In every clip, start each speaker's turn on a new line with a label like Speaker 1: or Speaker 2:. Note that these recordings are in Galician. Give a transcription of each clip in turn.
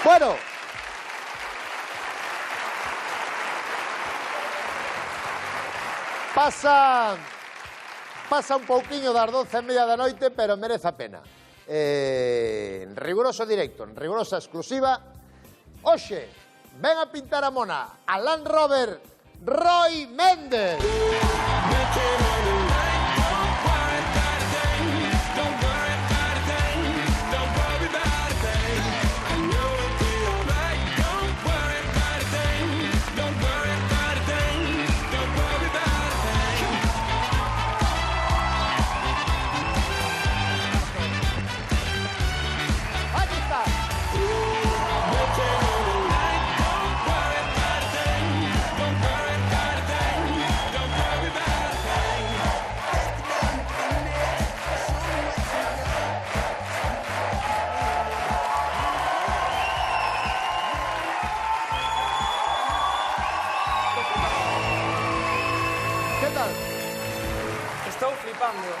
Speaker 1: Bueno. Pasa un pouquiño das 12:30 da noite, pero merece a pena. En riguroso directo, en rigurosa exclusiva, hoxe, ven a pintar a mona a Land Rover Roy Méndez.
Speaker 2: Estou flipando.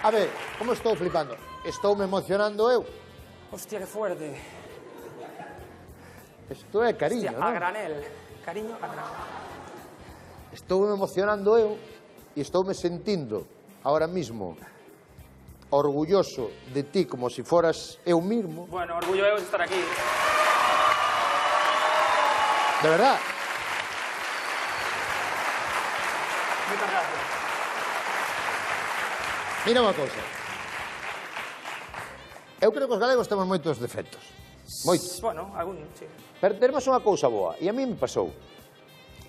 Speaker 1: A ver, como estou flipando? Estou me emocionando eu.
Speaker 2: Hostia, que fuerte.
Speaker 1: Isto é cariño,
Speaker 2: Hostia,
Speaker 1: non?
Speaker 2: a granel. Cariño a granel.
Speaker 1: Estou me emocionando eu e estou me sentindo ahora mismo orgulloso de ti como si foras eu mismo.
Speaker 2: Bueno, orgullo eu de estar aquí.
Speaker 1: De verdad.
Speaker 2: Moitas gracias.
Speaker 1: Mira unha cousa. Eu creo que os galegos temos moitos defectos. Moitos.
Speaker 2: Bueno, algún, sí.
Speaker 1: Pero tenemos unha cousa boa, e a mí me pasou.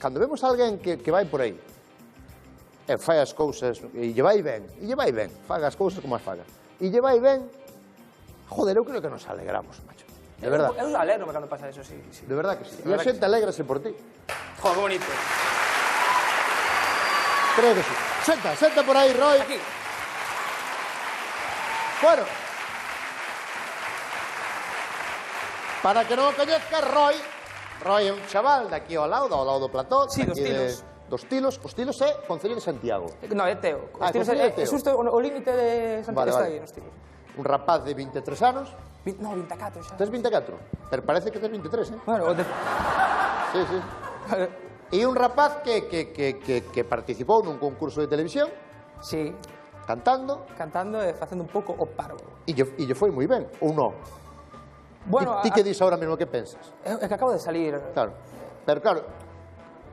Speaker 1: Cando vemos a alguén que vai por aí, e fai as cousas, e lle vai ben, faga as cousas como as faga, e lle vai ben, joder, eu creo que nos alegramos, macho. De verdad.
Speaker 2: Eu alegro cando pasa eso, sí.
Speaker 1: De verdad que sí. E a xente alégrase por ti.
Speaker 2: Joder, que bonito.
Speaker 1: Creo que sí. Senta por aí, Roy.
Speaker 2: Aquí.
Speaker 1: Bueno. Para que non o coñezca, Roy é un chaval daqui ao lado do plató.
Speaker 2: Sí, dos Tilos.
Speaker 1: Dos Tilos. Os Tilos é Concello de Santiago.
Speaker 2: No, é Teo.
Speaker 1: Concello de Teo.
Speaker 2: É xusto o límite de Santiago, está aí, nos Tilos.
Speaker 1: Un rapaz de 23 anos.
Speaker 2: No, 24 xa.
Speaker 1: Tes 24? Pero parece que tes 23, eh?
Speaker 2: Bueno, o de...
Speaker 1: Sí. E un rapaz que participou nun concurso de televisión.
Speaker 2: Sí.
Speaker 1: Cantando.
Speaker 2: Cantando e facendo un pouco o parvo.
Speaker 1: E lle foi moi ben, ou non?
Speaker 2: Bueno,
Speaker 1: ti que dis ahora mesmo que pensas?
Speaker 2: É que acabo de salir.
Speaker 1: Claro. Pero claro,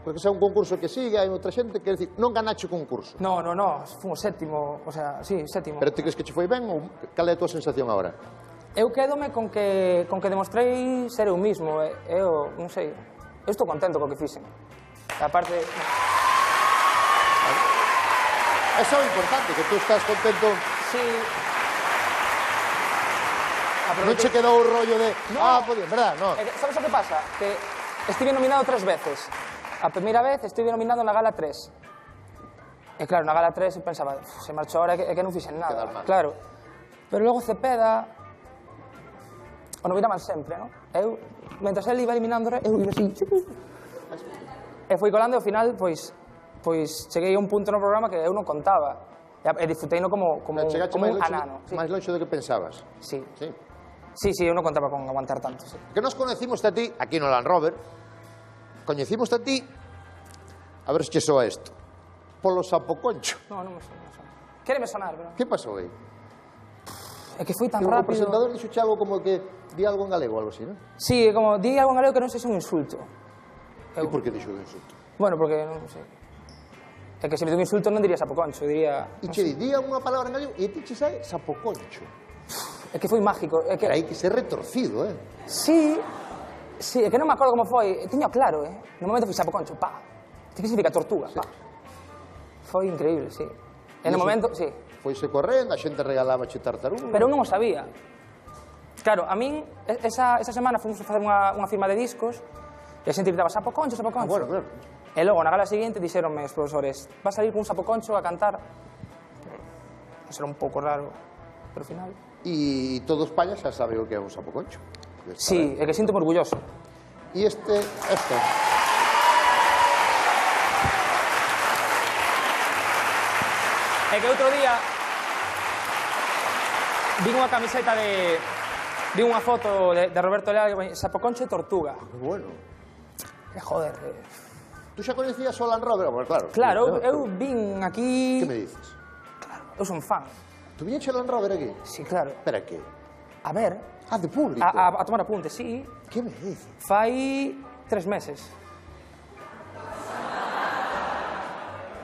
Speaker 1: porque é un concurso que sigue, hai outra xente que decir, non ganache o concurso.
Speaker 2: No, fomos sétimo, o sea, sí, sétimo.
Speaker 1: Pero ti crees que che foi ben ou cal é a tua sensación agora?
Speaker 2: Eu quédome con que demostrei ser eu mismo, eu, non sei, eu estou contento co que fixen. A parte...
Speaker 1: Eso é importante, que tú estás contento.
Speaker 2: Sí.
Speaker 1: Non che quedou o rollo de...
Speaker 2: No.
Speaker 1: Pues, verdad, no.
Speaker 2: Sabes o que pasa? Que estive nominado 3 veces. A primeira vez estive nominado na Gala 3. E claro, na Gala 3 pensaba, se marchou ahora é que non fixen nada. Claro. Pero logo Cepeda... O nominaban sempre, non? Eu, mentre ele iba eliminando, eu iba así... E foi colando e ao final, pois cheguei a un punto no programa que eu non contaba. E disfruteino como un anano.
Speaker 1: Máis longe do que pensabas.
Speaker 2: Sí. Sí, eu non contaba con aguantar tanto, sí.
Speaker 1: Que nos conocimos a ti, aquí no Land Rover, coñecimos a ti, a ver se che soa isto, polo Sapoconcho.
Speaker 2: Non me sona. Quéreme sonar, verdad?
Speaker 1: Que pasou aí?
Speaker 2: É que foi tan
Speaker 1: O
Speaker 2: rápido...
Speaker 1: presentador dixo algo como que di algo en galego, algo así, non?
Speaker 2: Sí, como di algo en galego que non sei se é un insulto.
Speaker 1: E por que dixo un insulto?
Speaker 2: Bueno, porque non sei. É que se me di un insulto non diría Sapoconcho, diría...
Speaker 1: E che di unha palabra en galego e ti che sae Sapoconcho.
Speaker 2: É que foi mágico.
Speaker 1: Pero hai que ser retorcido, eh?
Speaker 2: Sí, é que non me acordo como foi. Tiño claro, No momento foi Sapoconcho, pa. Que significa tortuga, pa. Foi increíble, sí. E no momento, sí.
Speaker 1: Foise correndo, a xente regalaba che tartaruga.
Speaker 2: Pero eu non o sabía. Claro, a min, esa semana fomos a facer unha firma de discos e a xente gritaba Sapoconcho.
Speaker 1: Bueno, claro.
Speaker 2: E logo, na gala seguinte, dixeronme os profesores va a salir con un Sapoconcho a cantar. Eso era un pouco raro, pero ao final...
Speaker 1: E todo España xa sabe o que é un Sapoconcho.
Speaker 2: Sí, é que sinto orgulloso.
Speaker 1: E este...
Speaker 2: É que outro día vin unha camiseta Vi unha foto de Roberto Leal, sapoconcho e tortuga.
Speaker 1: Bueno.
Speaker 2: Joder.
Speaker 1: Tú xa coñecías o Land Rover? Bueno, claro.
Speaker 2: Claro, eu vin aquí...
Speaker 1: Que me dices?
Speaker 2: Claro, eu son fan.
Speaker 1: Tú viñeche o Land Rover aquí?
Speaker 2: Sí, claro.
Speaker 1: Espera, que?
Speaker 2: A ver...
Speaker 1: Ah, de público?
Speaker 2: A tomar apuntes, sí.
Speaker 1: Que me dices?
Speaker 2: Fai 3 meses.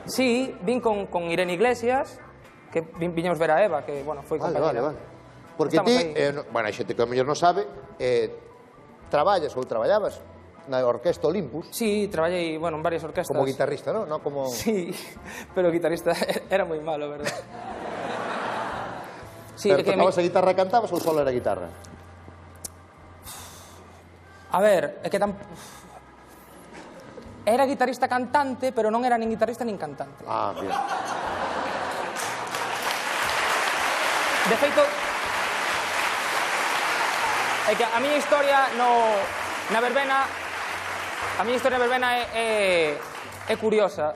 Speaker 2: Sí, vin con Irene Iglesias, que viñemos ver a Eva, que, bueno, foi compañera.
Speaker 1: Vale. Porque ti, bueno, hai xente que a mellor non sabe, traballas ou traballabas na Orquesta Olympus.
Speaker 2: Sí, traballei, bueno, en varias orquestas.
Speaker 1: Como guitarrista, non? Non como...
Speaker 2: Sí, pero guitarrista era moi malo, verdad. Sí,
Speaker 1: pero tocabas a guitarra e cantabas ou solo era guitarra?
Speaker 2: A ver, é que era guitarrista cantante, pero non era nin guitarrista nin cantante.
Speaker 1: Ah, bien.
Speaker 2: De feito, é que a miña historia na verbena, a miña historia na verbena é curiosa,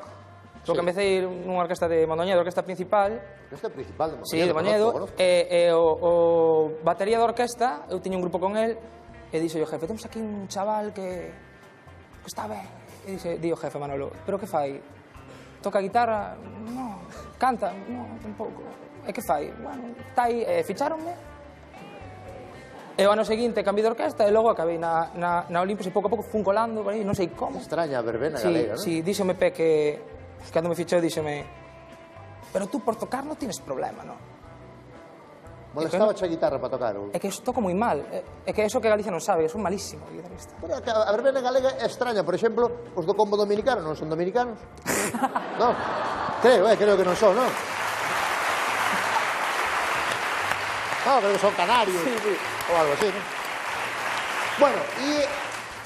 Speaker 2: porque empecé a ir nunha orquesta de Mondoñedo, orquesta principal.
Speaker 1: Orquesta principal de Mondoñedo?
Speaker 2: Sí, de Mondoñedo, e o batería da orquesta, eu tiña un grupo con el, e dixo o jefe, temos aquí un chaval que está ben. E di o jefe, Manolo, pero que fai? Toca guitarra? Non. Canta? Non, tampouco. E que fai? Bueno, está aí, ficháronme. E o ano seguinte cambiei de orquesta e logo acabei na Olympus e pouco a pouco fun colando por aí, non sei como.
Speaker 1: Extraña a verbena galega, non?
Speaker 2: Sí, díxome que cando me fichou, díxome, pero tú por tocar non tienes problema, non?
Speaker 1: Molestaba a guitarra para tocar?
Speaker 2: É que toco moi mal, é que eso que Galicia non sabe, eu son malísimo guitarrista.
Speaker 1: Pero a verbena galega é extraña, por exemplo, os do combo dominicano non son dominicanos? Non? Creo que non son, non? No, creo que son canarios, sí. Ou algo así, non? Bueno, e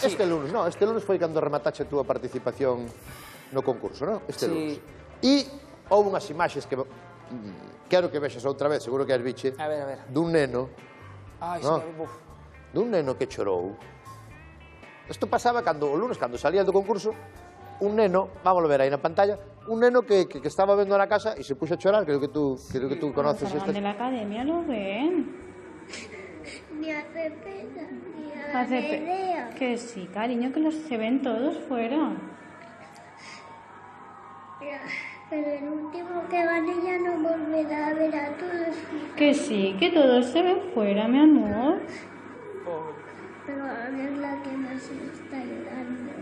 Speaker 1: este lunes, non? Este lunes foi cando rematache a túa participación no concurso, non? Este lunes. E houve unhas imaxes que quero que vexas outra vez, seguro que as viche, dun neno, dun neno que chorou. Isto pasaba cando, o lunes, cando salía do concurso, un neno, vámoslo ver aí na pantalla, un neno que estaba vendo na casa e se puxo a chorar, creo que tú conoces
Speaker 3: estas... de la academia lo ven.
Speaker 4: Ni hace pena, ni hace idea.
Speaker 3: Que sí, cariño, que se ven todos fuera.
Speaker 4: Pero el último que gane ya no volverá a ver a todos.
Speaker 3: Que sí, que todos se ven fuera, mi amor.
Speaker 4: Pero a ver la que más me está ayudando.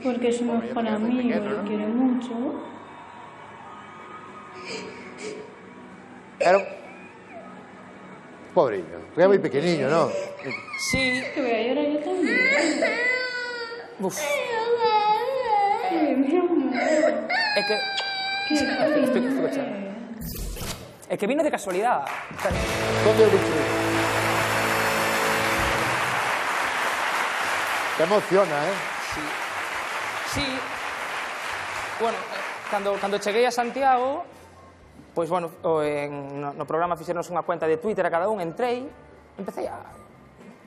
Speaker 3: Porque es su mejor amigo, lo quiere mucho.
Speaker 1: Era pobreño, porque é moi pequeniño, non?
Speaker 2: Sí.
Speaker 3: Que voy a llorar yo también.
Speaker 2: Uf.
Speaker 3: Mi amor.
Speaker 2: É que... É que vino de casualidade.
Speaker 1: Onde o bicho? Te emociona,
Speaker 2: Sí. Bueno, cando cheguei a Santiago, pois, bueno, no programa fixernos unha cuenta de Twitter a cada un, entrei, empecé a...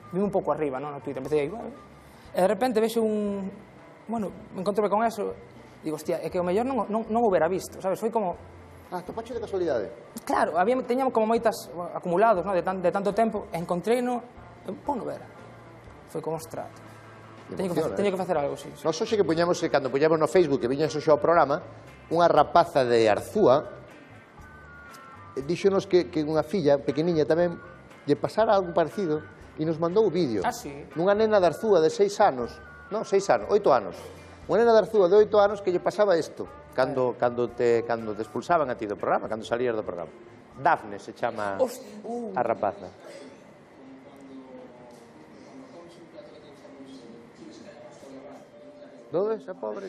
Speaker 2: Vime un pouco arriba, non, no Twitter, empecé a igual. E de repente vexo un... Bueno, me encontrome con eso, digo, hostia, é que o mellor non o hubiera visto, sabes? Foi como...
Speaker 1: Ah, topache de casualidade?
Speaker 2: Claro, teñamos como moitas acumulados, non, de tanto tempo, e encontrei-no, pono ver. Foi como, ostras, teño que facer algo, sí.
Speaker 1: Nós hoxe que poñamos, cando poñamos no Facebook, que viñas hoxe ao programa, unha rapaza de Arzúa, díxonos que unha filla, pequeniña tamén, lle pasara algo parecido, e nos mandou o vídeo.
Speaker 2: Ah, sí?
Speaker 1: Nunha nena de Arzúa de 6 anos, non, 6 anos, 8 anos. Unha nena de Arzúa de 8 anos que lle pasaba isto, cando te expulsaban a ti do programa, cando salías do programa. Dafne se chama a rapaza. Non ves a pobre?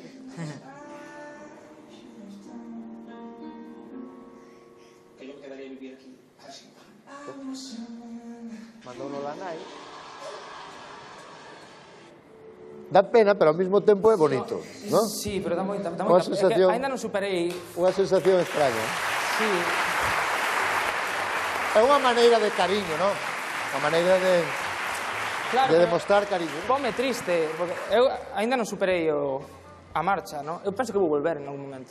Speaker 1: Mandouno la nai. Dá pena, pero ao mesmo tempo é bonito, non?
Speaker 2: Sí, pero dá moita...
Speaker 1: Unha sensación...
Speaker 2: Ainda non superei...
Speaker 1: Unha sensación extraña.
Speaker 2: Sí.
Speaker 1: É unha maneira de cariño, non? Unha maneira de demostrar cariño.
Speaker 2: Pome triste, porque eu ainda non superei a marcha, non? Eu penso que vou volver en algún momento.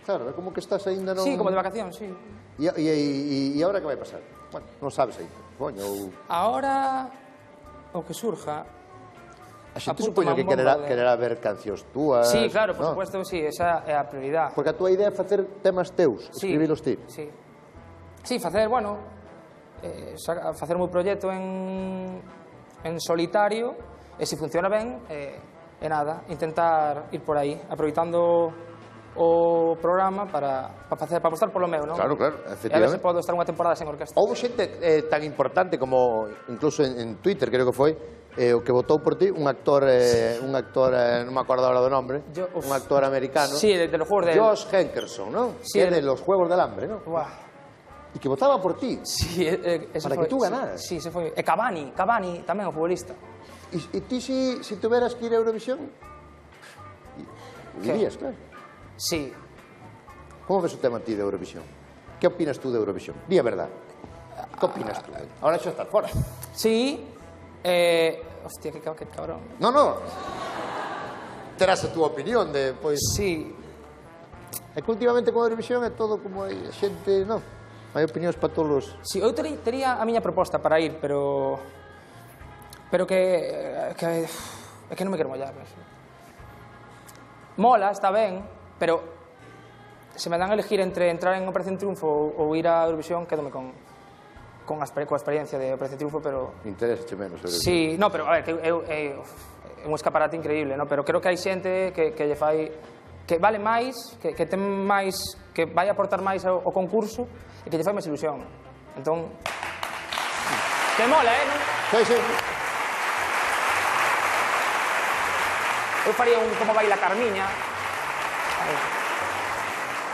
Speaker 1: Claro, é como que estás ainda non...
Speaker 2: Sí, como de vacación, sí.
Speaker 1: E agora que vai pasar? Bueno, non sabes ainda. Coño, ou...
Speaker 2: Ahora... o que surja.
Speaker 1: A xente
Speaker 2: Apúntame
Speaker 1: supoño que
Speaker 2: un bombo de-
Speaker 1: quererá ver cancións túas.
Speaker 2: Sí, claro, por
Speaker 1: non?
Speaker 2: supuesto, sí, esa é a prioridade.
Speaker 1: Porque a túa idea é facer temas teus,
Speaker 2: Sí,
Speaker 1: escribilos ti.
Speaker 2: Sí, sí, facer, bueno, facer o meu proxecto en solitario, e se funciona ben, e nada, intentar ir por aí, aproveitando o programa para apostar polo meu, non?
Speaker 1: Claro, claro,
Speaker 2: E a ver se
Speaker 1: efectivamente.
Speaker 2: podo estar unha temporada sen orquesta.
Speaker 1: Houve xente tan importante como, incluso en Twitter, creo que foi, o que votou por ti, un actor, non me acordo ahora do nombre, un actor americano.
Speaker 2: Sí, de los juegos de...
Speaker 1: Josh Henkerson, ¿no?
Speaker 2: Sí,
Speaker 1: que é de los Juegos del Hambre, ¿no?
Speaker 2: Buah.
Speaker 1: E que votaba por ti.
Speaker 2: Sí, ese
Speaker 1: Para
Speaker 2: foi,
Speaker 1: que tú ganaras.
Speaker 2: Sí, ese foi. E Cavani tamén o futbolista.
Speaker 1: E ti si tuveras que ir a Eurovisión, irías, claro.
Speaker 2: Sí.
Speaker 1: Como ves o tema ti de Eurovisión? Que opinas tú de Eurovisión? Di a verdad. Que opinas tú? Ahora xa estás fora.
Speaker 2: Sí. Hostia, que cabrón.
Speaker 1: No. Terás a túa opinión de, pois...
Speaker 2: Sí.
Speaker 1: É que últimamente con a Eurovisión é todo como a xente, non? Hai opinións para todos os...
Speaker 2: Sí, eu tería a miña proposta para ir, pero que non me quero mollar. Mola, está ben, pero se me dan a elegir entre entrar en Operación Triunfo ou ir a Eurovisión, quédome coa experiencia de Operación Triunfo, pero...
Speaker 1: Interesa menos.
Speaker 2: Sí, no, pero a ver, que é un escaparate increíble, no? Pero creo que hai xente que lle fai, que vale máis, que ten máis, que vai aportar máis ao concurso e que lle fai máis ilusión. Entón, que mola, non?
Speaker 1: Sí.
Speaker 2: Eu faría un como baila Carmiña.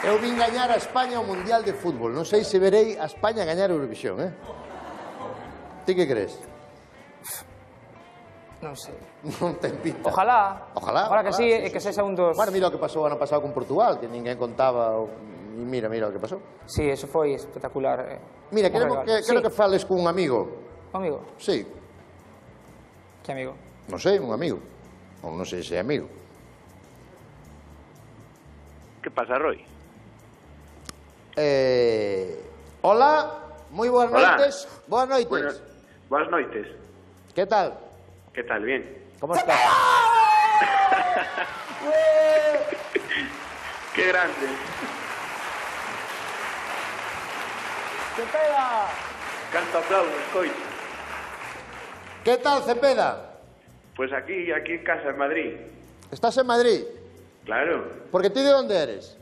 Speaker 1: Eu vin gañar a España o Mundial de Fútbol. Non sei se verei a España gañar a Eurovisión, Ti que crees?
Speaker 2: Non sei.
Speaker 1: Non ten pinta.
Speaker 2: Ojalá que sí, e que sexa un dos...
Speaker 1: Bueno, mira o que pasou ano pasado con Portugal, que ninguén contaba, e mira o que pasou.
Speaker 2: Sí, eso foi espectacular.
Speaker 1: Mira, quero que fales cun amigo.
Speaker 2: Un amigo?
Speaker 1: Sí,
Speaker 2: Que amigo?
Speaker 1: non sei, un amigo. Ou non sei se é amigo.
Speaker 5: Que pasa, Roy?
Speaker 1: Hola, moi boas
Speaker 5: Hola.
Speaker 1: noites. Boas noites.
Speaker 5: Buenas noites.
Speaker 1: Que tal?
Speaker 5: ¿Qué tal? Bien.
Speaker 1: Como estás?
Speaker 5: ¡Qué grande!
Speaker 1: Cepeda!
Speaker 5: Canto aplausos, coito.
Speaker 1: Que tal, Cepeda?
Speaker 5: Pues aquí en casa, en Madrid.
Speaker 1: Estás en Madrid?
Speaker 5: Claro.
Speaker 1: Porque ti de onde eres?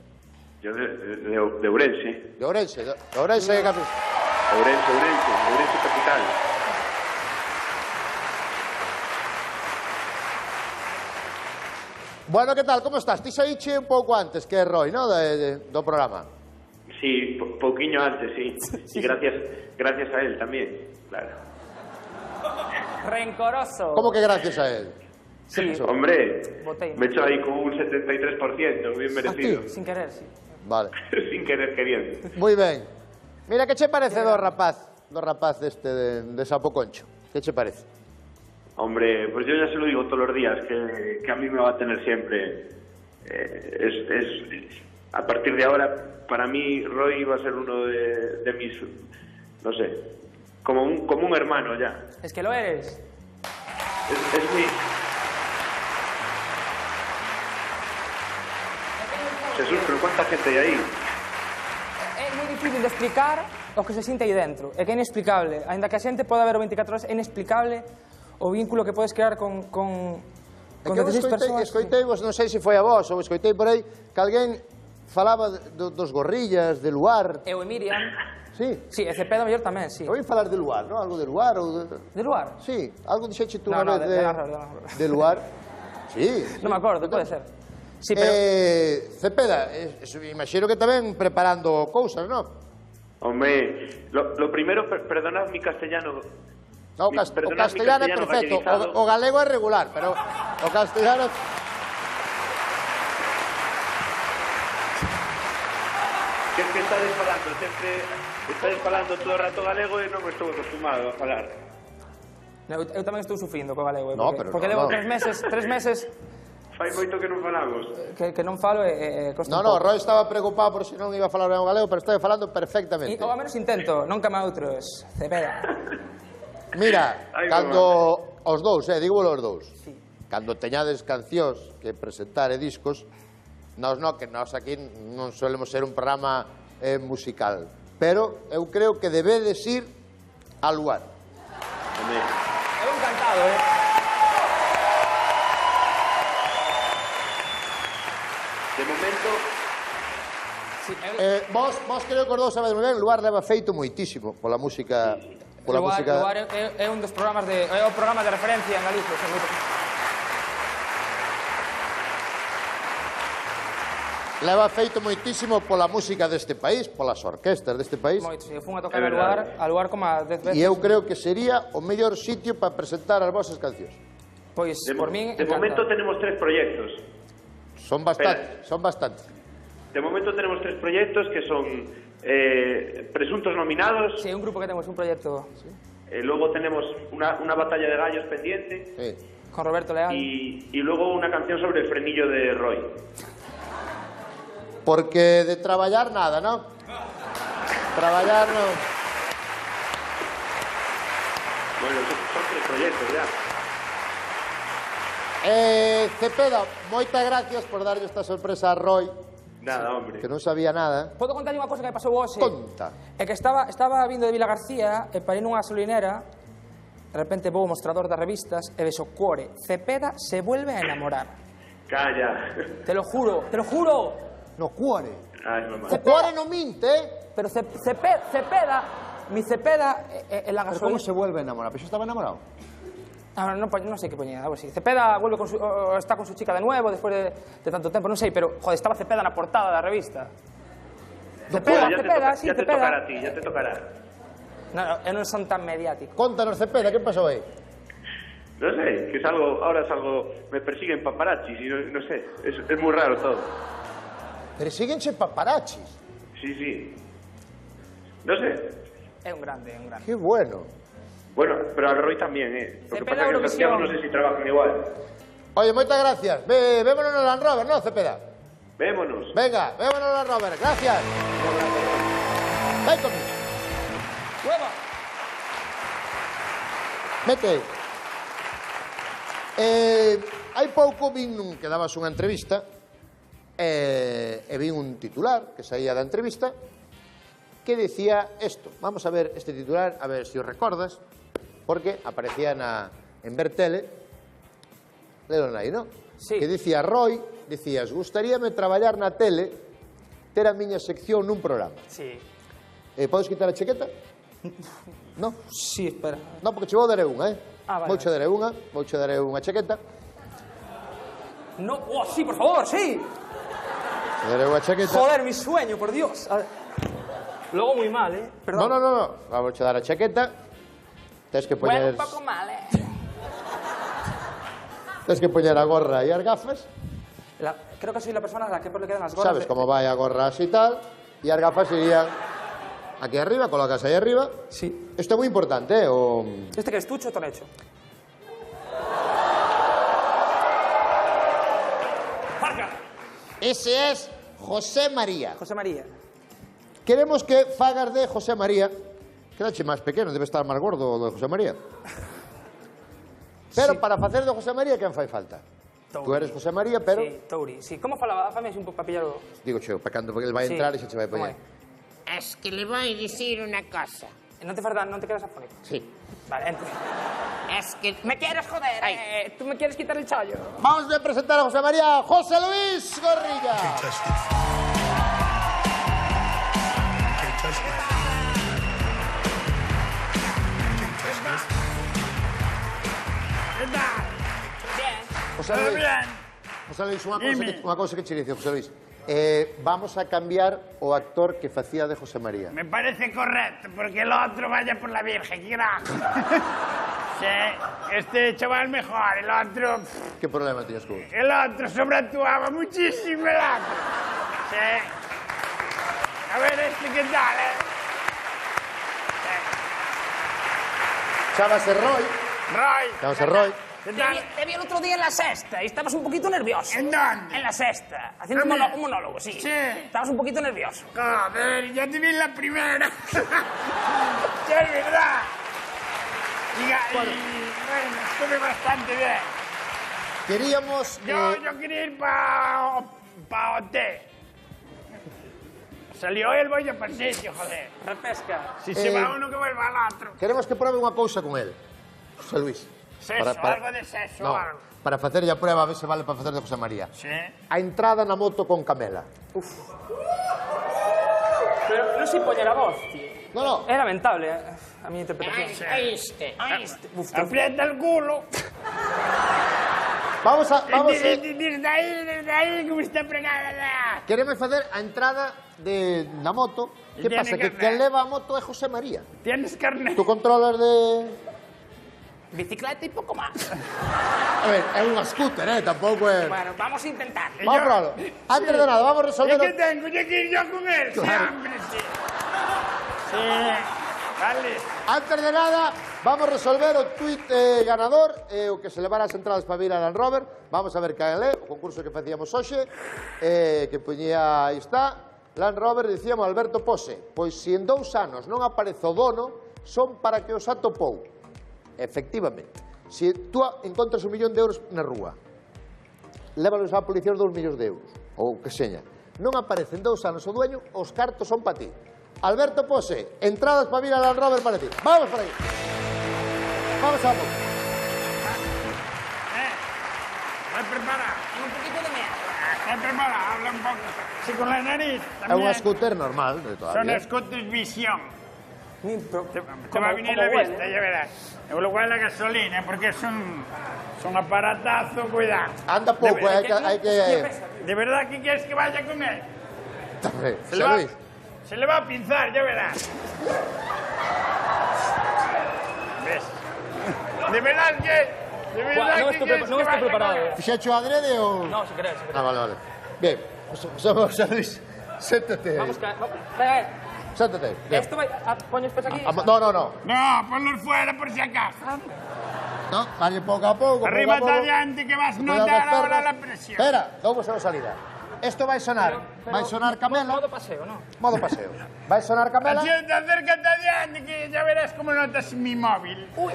Speaker 5: Yo de Ourense.
Speaker 1: De Ourense, Ourense capital.
Speaker 5: Ourense capital.
Speaker 1: Bueno, que tal, como estás? Ti saíche un pouco antes que Roy, no, do programa.
Speaker 5: Sí, pouquiño antes, sí. Y gracias a él también, claro.
Speaker 2: Rencoroso.
Speaker 1: Como que gracias a él?
Speaker 2: Sí,
Speaker 5: Hombre,
Speaker 2: Botei.
Speaker 5: me he hecho ahí con un 73%, bien merecido.
Speaker 2: sin querer, sí.
Speaker 1: Vale,
Speaker 5: Sin querer queriendo.
Speaker 1: moi ben. Mira, que che parece do rapaz este de Sapo Concho? Que che parece?
Speaker 5: Hombre, pues yo ya se lo digo todos los días, que a mí me va a tener siempre. A partir de ahora, para mí, Roy va a ser uno de mis, no sé, como un hermano ya.
Speaker 2: Es que lo eres.
Speaker 5: Es mi... Jesús, pero ¿cuánta gente hay ahí?
Speaker 2: É moi difícil de explicar o que se sinte aí dentro. É que é inexplicable. Ainda que a xente poda ver o 24 horas, é inexplicable o vínculo que podes crear con
Speaker 1: É que eu
Speaker 2: 16 persoas.
Speaker 1: escoitei vos, non sei se foi a vos ou escoitei por aí, que alguén falaba dos gorrillas, de Luar.
Speaker 2: Eu e Miriam.
Speaker 1: Sí,
Speaker 2: Sí, e Cepeda mellor tamén, sí.
Speaker 1: oí falar de Luar, non? Algo de Luar ou de...
Speaker 2: De Luar?
Speaker 1: Sí, algo dixeche tú
Speaker 2: No,
Speaker 1: unha
Speaker 2: no,
Speaker 1: vez
Speaker 2: de Narro.
Speaker 1: de Luar. Sí.
Speaker 2: Non me acordo, pode ser. Sí, pero...
Speaker 1: Cepeda, imagino que tamén preparando cousas, non?
Speaker 5: Hombre, lo primero, perdonad mi castellano.
Speaker 1: No, o
Speaker 5: Perdonad mi
Speaker 1: castellano é perfecto,
Speaker 5: gallegizado.
Speaker 1: o galego é regular, pero o castellano...
Speaker 5: Que es que estades falando todo o rato galego e non me estou acostumado a falar.
Speaker 2: Eu tamén estou sufrindo co galego,
Speaker 1: No, pero
Speaker 2: porque
Speaker 1: no,
Speaker 2: levo
Speaker 1: no.
Speaker 2: 3 meses
Speaker 5: Fai moito que non falamos.
Speaker 2: que non falo e costa
Speaker 1: No,
Speaker 2: un pouco.
Speaker 1: Roy estaba preocupado por si non iba a falar ben o galego, pero estaba falando perfectamente.
Speaker 2: Ou ao menos intento, non cama outros. Cepeda.
Speaker 1: Mira,
Speaker 5: Ai,
Speaker 1: cando Os dous, dígolo os dous. Cando teñades cancións que presentar e discos, nós non, que nós aquí non solemos ser un programa musical, pero eu creo que debedes ir al lugar.
Speaker 2: Eu encantado,
Speaker 5: De momento...
Speaker 1: Vos creo que os dous sabedes moi ben, o lugar leva feito moitísimo pola música...
Speaker 2: O lugar é un dos programas de... É o programa de referencia en Galicia.
Speaker 1: Leva feito moitísimo pola música deste país, polas orquestas deste país.
Speaker 2: Moito, eu fun a tocar ao lugar como a 10 veces.
Speaker 1: E eu creo que sería o mellor sitio para presentar as vosas cancións.
Speaker 2: Pois, por min,
Speaker 5: de momento tenemos 3 proyectos.
Speaker 1: Son bastantes.
Speaker 5: De momento tenemos 3 proyectos que son presuntos nominados.
Speaker 2: Sí, un grupo que tenemos un proyecto.
Speaker 5: Luego tenemos una batalla de gallos pendiente.
Speaker 1: Sí.
Speaker 2: Con Roberto Leal.
Speaker 5: Y luego una canción sobre el frenillo de Roy.
Speaker 1: Porque de traballar nada, ¿no? Traballar no...
Speaker 5: Bueno, son 3 proyectos ya.
Speaker 1: Cepeda, moitas gracias por darlle esta sorpresa a Roy.
Speaker 5: Nada, hombre.
Speaker 1: Que non sabía nada.
Speaker 2: Podo contarlle unha cosa que me pasou hoxe?
Speaker 1: Conta.
Speaker 2: É que estaba vindo de Vila García e parei nunha gasolinera. De repente vou ao mostrador das revistas e vexo Cuore. Cepeda se vuelve a enamorar.
Speaker 5: Calla.
Speaker 2: Te lo juro, te lo juro.
Speaker 1: No Cuore.
Speaker 5: Ay, mamá.
Speaker 1: O Cuore non minte,
Speaker 2: Pero Cepeda, mi Cepeda en la
Speaker 1: Pero como
Speaker 2: gasolina...
Speaker 1: se vuelve a enamorar? ¿Pero estaba enamorado?
Speaker 2: Ahora no sé qué ponía, algo así. Cepeda vuelve está con su chica de nuevo después de tanto tiempo, non sei, pero, joder, estaba Cepeda na portada da revista.
Speaker 5: Bueno,
Speaker 2: Cepeda,
Speaker 5: ya te tocará a ti, ya te tocará.
Speaker 2: No, non son tan mediáticos.
Speaker 1: Contanos, Cepeda, ¿qué pasó ahí?
Speaker 5: No sé, que es algo, ahora es algo, me persiguen paparazzis y no sé, es muy raro todo.
Speaker 1: Persíguenche paparazzis.
Speaker 5: Sí. No sé.
Speaker 2: É un grande, é un grande.
Speaker 1: Qué bueno.
Speaker 5: Bueno, pero al Roy también, Lo que pasa es que en Santiago no sé si trabajan igual.
Speaker 1: Oye, moitas gracias. Vémonos no Land Rover, ¿no, Cepeda?
Speaker 5: Vémonos.
Speaker 1: Venga, vémonos no Land Rover. Gracias. Ven conmigo.
Speaker 2: ¡Hueva!
Speaker 1: Mete. Hai pouco vin que dabas unha entrevista e vin un titular que saía da entrevista que decía esto. Vamos a ver este titular, a ver se os recordas, porque aparecía en Ver Tele, leron aí, non?
Speaker 2: Sí.
Speaker 1: Que dicía Roy, dicías, gustaríame traballar na tele, ter a miña sección nun programa.
Speaker 2: Sí.
Speaker 1: Podes quitar a chaqueta? Non?
Speaker 2: Sí, espera.
Speaker 1: Non, porque che vou dar unha,
Speaker 2: Vale.
Speaker 1: Vouche darei unha chaqueta.
Speaker 2: No, oh, sí, por favor, sí.
Speaker 1: Te darei unha chaqueta.
Speaker 2: Joder, mi sueño, por Dios. A ver. Luego muy mal, Perdón.
Speaker 1: No. Vamos a dar a chaqueta. Tens que poñer...
Speaker 2: Bueno, un poco mal,
Speaker 1: Tens que poñer a gorra e as gafas.
Speaker 2: Creo que soy la persona a la que le quedan las gorras.
Speaker 1: Sabes como vai a gorra así tal. E as gafas irían aquí arriba, colocas aí arriba.
Speaker 2: Sí.
Speaker 1: Isto é moi importante,
Speaker 2: ¿Este que es tucho o tonecho? ¡Marca!
Speaker 1: Ese es José María.
Speaker 2: José María.
Speaker 1: Queremos que fagas de José María. Quedache máis pequeno, debe estar máis gordo o de José María. Pero
Speaker 2: Sí.
Speaker 1: para facer de José María, quen fai falta?
Speaker 2: Touri.
Speaker 1: Tú eres José María, pero...
Speaker 2: Sí, Touri. Sí, ¿cómo falaba? Fame así un poco para pillarlo.
Speaker 1: Digo, cheo, para cando ele vai
Speaker 2: Sí.
Speaker 1: entrar e xa che vai
Speaker 2: ¿Cómo
Speaker 1: poñer.
Speaker 2: es?
Speaker 6: Es que le voy a decir una cosa.
Speaker 2: No te falta, no te quedas afónico.
Speaker 1: Sí.
Speaker 2: Vale, entonces.
Speaker 6: Es que...
Speaker 2: ¿Me quieres joder? ¿Tú me quieres quitar el chollo?
Speaker 1: Vamos a presentar a José María, José Luis Gorrilla. José Luis, José Luis, unha cousa que che dice, José Luis. Vamos a cambiar o actor que facía de José María.
Speaker 7: Me parece correcto, porque el otro vaya por la Virgen, qué gracia. Sí, este chaval mejor, el otro...
Speaker 1: Que problema tienes con?
Speaker 7: El otro sobreactuaba muchísimo, el otro. Sí. A ver este qué tal,
Speaker 1: Chámase Roy.
Speaker 7: Roy.
Speaker 1: Chámase Roy.
Speaker 7: ¿Qué tal?
Speaker 2: Te vi el otro día en La Sexta y estabas un poquito nervioso.
Speaker 7: ¿En dónde?
Speaker 2: En La Sexta, haciendo un monólogo, sí.
Speaker 7: Sí.
Speaker 2: Estabas un poquito nervioso.
Speaker 7: Joder, ya te vi en la primera. Sí, es verdad. bueno, estuve bastante bien.
Speaker 1: Queríamos...
Speaker 7: Yo quería ir pa' OT. Salió el voy para el sitio, joder.
Speaker 2: Repesca.
Speaker 7: Si se va uno que vuelva al otro.
Speaker 1: Queremos que pruebe unha cousa con el, José Luis.
Speaker 7: Sexo, algo de sexo,
Speaker 1: No,
Speaker 7: algo.
Speaker 1: para facerlle a prueba, a ver se vale para facer de José María.
Speaker 7: Sí.
Speaker 1: A entrada na moto con Camela.
Speaker 2: Pero non si poñer a voz, tío.
Speaker 1: No.
Speaker 2: É lamentable, a mi interpretación.
Speaker 6: Oíste.
Speaker 7: Aprieta el culo.
Speaker 1: Vamos a...
Speaker 7: Desde ahí, como está pregada.
Speaker 1: Queremos facer a entrada na moto. Que
Speaker 7: Tiene
Speaker 1: pasa? Que
Speaker 7: carnet.
Speaker 1: quen leva a moto é José María.
Speaker 7: Tienes carnet.
Speaker 1: Tú controlas de...
Speaker 6: Bicicleta y poco más.
Speaker 1: A ver, é unha scooter, tampouco é...
Speaker 6: Bueno, vamos a intentar.
Speaker 1: Vamos a probarlo. Antes de nada, vamos a resolver...
Speaker 7: ¿Y qué tengo? ¿Yo que ir yo con él? Sí, hombre, sí. Sí, vale.
Speaker 1: Antes de nada, vamos a resolver o tuit ganador, o que se levara as entradas para vir a Land Rover. Vamos a ver quen é, o concurso que facíamos hoxe, que poñía, aí está, Land Rover, dicíamos Alberto Pose, pois se en 2 anos non aparece o dono, son para que os atopou. Efectivamente, se tú encontras 1 millón de euros na rúa, lévalos á policía os 2 millóns de euros, ou que seña, non aparece en 2 anos o dueño, os cartos son para ti. Alberto Pose, entradas para vir a Land Rover para ti. Vamos por aí. Vamos a moto.
Speaker 7: ¿Estás preparado?
Speaker 6: Un poquito de mierda.
Speaker 7: ¿Estás preparado? Habla un poco. Sí, con la nariz
Speaker 1: É
Speaker 7: también.
Speaker 1: unha scooter normal de toda a
Speaker 7: Son
Speaker 1: vida.
Speaker 7: scooters Visión. Te
Speaker 2: Como-
Speaker 7: va a venir
Speaker 2: como
Speaker 7: la vista,
Speaker 2: huele.
Speaker 7: ya verás. Lo cual la gasolina, porque es un aparatazo, cuidado.
Speaker 1: Anda pouco, hai que...
Speaker 7: ¿De verdad que quieres que vaya con él?
Speaker 1: José Luis,
Speaker 7: Se le va a pinzar, ya verás. ¿Ves? De verdad que... De verdad
Speaker 2: no
Speaker 7: que
Speaker 2: estoy
Speaker 7: quieres
Speaker 2: no
Speaker 7: que
Speaker 2: estoy
Speaker 7: vaya
Speaker 2: preparado.
Speaker 7: con él.
Speaker 1: fixecho adrede ou...
Speaker 2: No, si querés, si querés.
Speaker 1: Ah, vale. Bien, José Luis, séntate.
Speaker 2: Vamos, venga,
Speaker 1: Séntate. Bien.
Speaker 2: esto vai... Poñes pes aquí.
Speaker 1: No.
Speaker 7: No, ponlos fuera por si acaso.
Speaker 1: No, vale poco a pouco.
Speaker 7: Arriba
Speaker 1: poco a
Speaker 7: está
Speaker 1: pouco.
Speaker 7: adelante que vas a
Speaker 1: Cuidado
Speaker 7: notar
Speaker 1: das
Speaker 7: ahora
Speaker 1: pernas.
Speaker 7: la presión.
Speaker 1: Espera, vamos a salida. Esto vai sonar. Vai sonar Camela.
Speaker 2: Modo paseo, ¿no?
Speaker 1: Modo paseo. Vai sonar Camela.
Speaker 7: Así, acércate adelante que ya verás cómo notas mi móvil.
Speaker 2: Uy.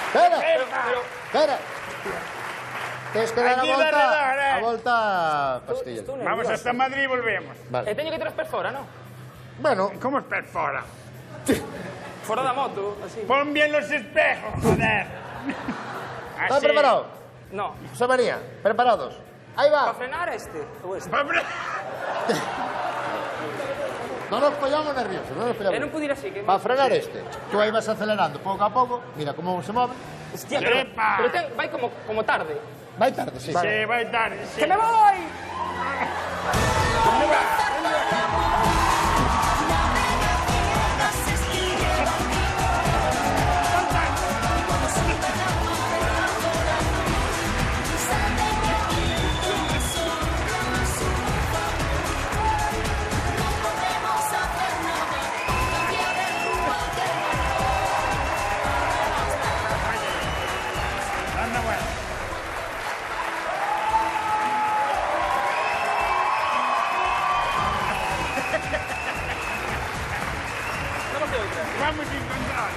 Speaker 1: Espera.
Speaker 7: Pero,
Speaker 1: Espera. Tens que dar
Speaker 7: Aquí alrededor,
Speaker 1: a volta a pastillas.
Speaker 7: vamos hasta Madrid y volvemos.
Speaker 1: Vale.
Speaker 2: Teño que ter os pés fora, ¿no?
Speaker 1: Bueno,
Speaker 7: ¿Cómo es perfora?
Speaker 2: Fora da moto, así.
Speaker 7: Pon bien los espejos, joder.
Speaker 1: ¿estás
Speaker 7: Así.
Speaker 1: preparado?
Speaker 2: No.
Speaker 1: José María, preparados. Ahí
Speaker 2: Para
Speaker 1: va.
Speaker 2: frenar este. O este.
Speaker 7: Hombre,
Speaker 1: No nos pillamos nerviosos, no nos pillamos.
Speaker 2: Non pude ir así, que...
Speaker 1: Para frenar este, tú ahí vas acelerando pouco a pouco, mira cómo se move.
Speaker 2: Hostia,
Speaker 7: Epa.
Speaker 2: pero vai como tarde.
Speaker 1: Vai tarde, sí.
Speaker 7: sí, va a estar. Sí.
Speaker 2: ¡Que me voy!
Speaker 7: Anda, bueno. Vamos a encontrar.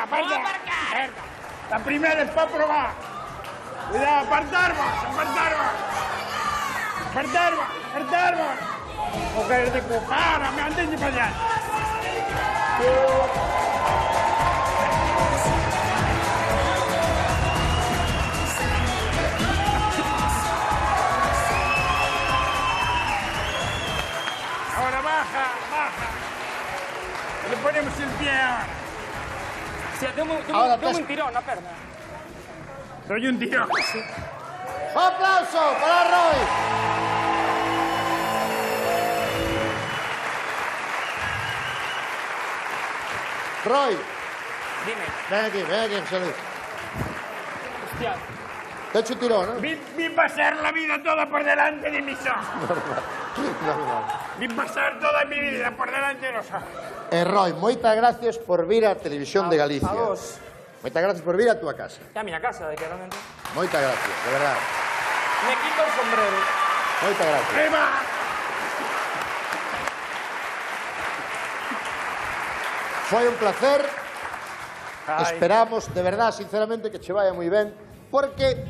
Speaker 7: Falta. La primera es para probar. Cuidado, apartar vos. Mujer de cupara, me antes de para allá. Ahora baja. Le ponemos el pie ahora.
Speaker 2: Hostia,
Speaker 1: Ahora
Speaker 2: deu
Speaker 1: tes-
Speaker 2: un tirón na perna.
Speaker 7: Doy un tiro.
Speaker 1: Un aplauso para Roy. Roy,
Speaker 2: Dime.
Speaker 1: ven aquí, José Luis.
Speaker 2: Hostia.
Speaker 1: Te he hecho un tirón, ¿no?
Speaker 7: Vi pasar la vida toda por delante de mis ojos. Vi pasar toda mi vida por delante de los ojos.
Speaker 1: Roy, moitas gracias por vir a Televisión de Galicia.
Speaker 2: A vos.
Speaker 1: Moitas gracias por vir a túa casa.
Speaker 2: É a miña casa, de que realmente...
Speaker 1: Moitas gracias, de verdad.
Speaker 2: Me quito o sombrero.
Speaker 1: Moitas gracias.
Speaker 7: ¡Eva!
Speaker 1: Foi un placer.
Speaker 7: Ai.
Speaker 1: Esperamos, de verdad, sinceramente, que che vaya moi ben, porque,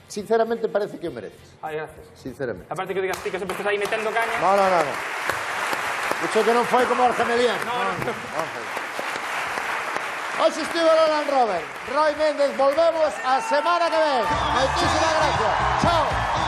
Speaker 1: sinceramente, parece que o mereces.
Speaker 2: Ai, gracias.
Speaker 1: Sinceramente.
Speaker 2: Aparte que digas ti que sempre estás aí metendo caña.
Speaker 1: No. Dicho que non foi como os gemelianos.
Speaker 2: No.
Speaker 1: Hoxe estivo Roland Robert. Roy Méndez, volvemos a semana que ven. Moitísimas gracias. Chao.